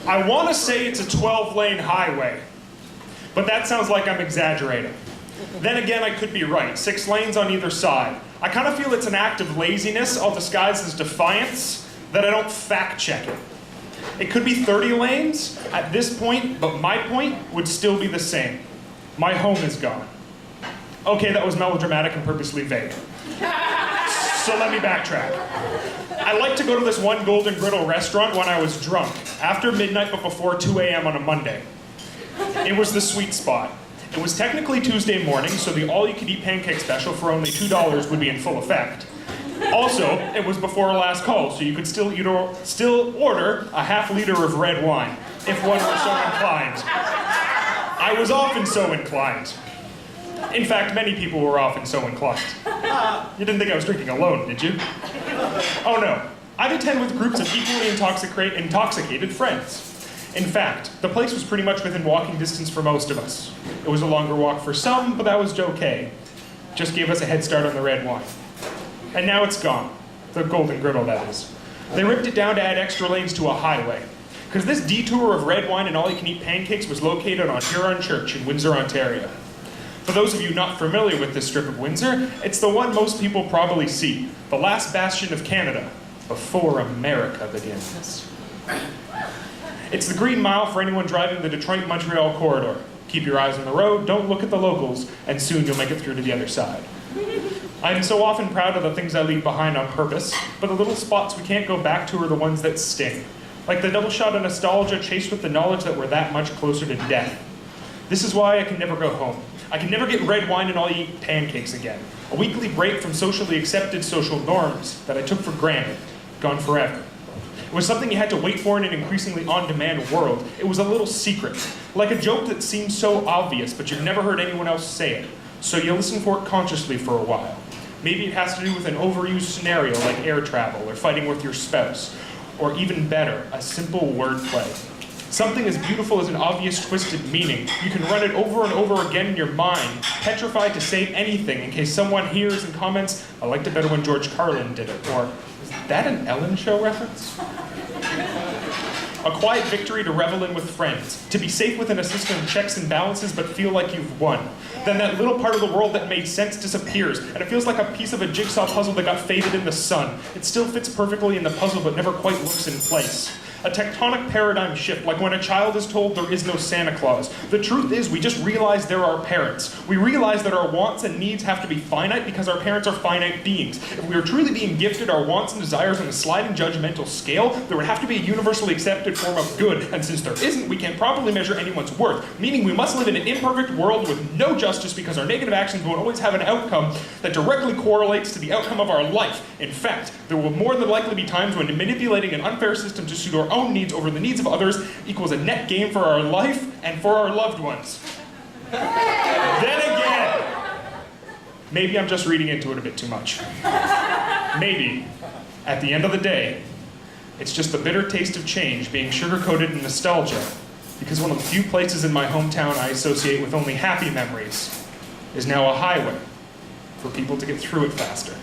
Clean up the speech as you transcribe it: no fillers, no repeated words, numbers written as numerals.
I want to say it's a 12-lane highway, but that sounds like I'm exaggerating. Then again, I could be right. 6 lanes on either side. I kind of feel it's an act of laziness I'll disguise as defiance that I don't fact check it. It could be 30 lanes at this point, but my point would still be the same. My home is gone. Okay, that was melodramatic and purposely vague. So let me backtrack. I like to go to this one Golden Griddle restaurant when I was drunk, after midnight but before 2 a.m. on a Monday. It was the sweet spot. It was technically Tuesday morning, so the all-you-can-eat pancake special for only $2 would be in full effect. Also, it was before last call, so you could still order a half-liter of red wine, if one were so inclined. I was often so inclined. In fact, many people were often so inclined. You didn't think I was drinking alone, did you? Oh no, I'd attend with groups of equally intoxicated friends. In fact, the place was pretty much within walking distance for most of us. It was a longer walk for some, but that was okay. Just gave us a head start on the red wine. And now it's gone. The Golden Griddle, that is. They ripped it down to add extra lanes to a highway. Because this detour of red wine and all-you-can-eat pancakes was located on Huron Church in Windsor, Ontario. For those of you not familiar with this strip of Windsor, it's the one most people probably see. The last bastion of Canada, before America begins. It's the Green Mile for anyone driving the Detroit-Montreal corridor. Keep your eyes on the road, don't look at the locals, and soon you'll make it through to the other side. I'm so often proud of the things I leave behind on purpose, but the little spots we can't go back to are the ones that sting. Like the double shot of nostalgia chased with the knowledge that we're that much closer to death. This is why I can never go home. I can never get red wine and all-you-eat pancakes again. A weekly break from socially accepted social norms that I took for granted, gone forever. It was something you had to wait for in an increasingly on-demand world. It was a little secret, like a joke that seems so obvious, but you've never heard anyone else say it. So you listen for it consciously for a while. Maybe it has to do with an overused scenario like air travel or fighting with your spouse, or even better, a simple wordplay. Something as beautiful as an obvious twisted meaning. You can run it over and over again in your mind, petrified to say anything in case someone hears and comments, "I liked it better when George Carlin did it," or "Is that an Ellen Show reference?" A quiet victory to revel in with friends, to be safe within a system of checks and balances but feel like you've won. Then that little part of the world that made sense disappears, and it feels like a piece of a jigsaw puzzle that got faded in the sun. It still fits perfectly in the puzzle but never quite looks in place. A tectonic paradigm shift, like when a child is told there is no Santa Claus. The truth is, we just realize there are parents. We realize that our wants and needs have to be finite because our parents are finite beings. If we are truly being gifted our wants and desires on a sliding judgmental scale, there would have to be a universally accepted form of good, and since there isn't, we can't properly measure anyone's worth, meaning we must live in an imperfect world with no justice because our negative actions won't always have an outcome that directly correlates to the outcome of our life. In fact, there will more than likely be times when manipulating an unfair system to suit our own needs over the needs of others equals a net gain for our life and for our loved ones. Then again, maybe I'm just reading into it a bit too much. Maybe, at the end of the day, it's just the bitter taste of change being sugar-coated in nostalgia, because one of the few places in my hometown I associate with only happy memories is now a highway for people to get through it faster.